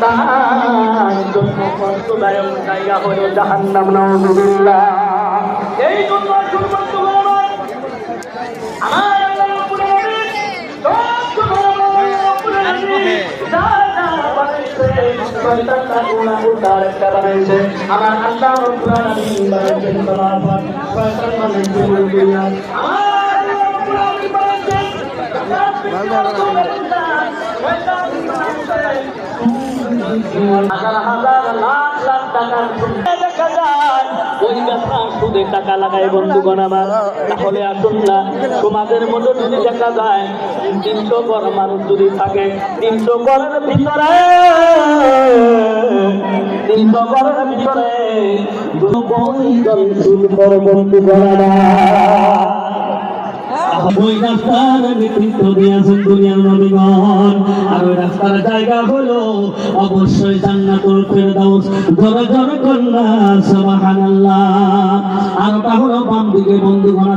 তার জন্য কষ্টদায়ক জায়গা হলো জাহান্নাম। নাউযুবিল্লাহ। এই জন্য আমার আল্লাহ রাব্বুল আলামিন বলেছেন তোমার শয়তান মানে দুনিয়া টাকা লাগাই বন্ধুগণ আমার। তাহলে আসুন না, তোমাদের মতো যদি দেখা যায় 300 ঘর মানুষ যদি থাকে, 300 ঘরের ভিতরে 300 ঘরের ভিতরে বন্ধুগণ ওই রাস্তার নেতৃত্ব দিয়েছেন দুনিয়ার নবীগণ। আর ওই রাস্তার জায়গা হলো অবশ্যই জান্নাতুল ফেরদাউস। জোরে জোরে কন্যা সুবহানাল্লাহ। আর ওটা হলো বাম দিকে বন্ধুগণ।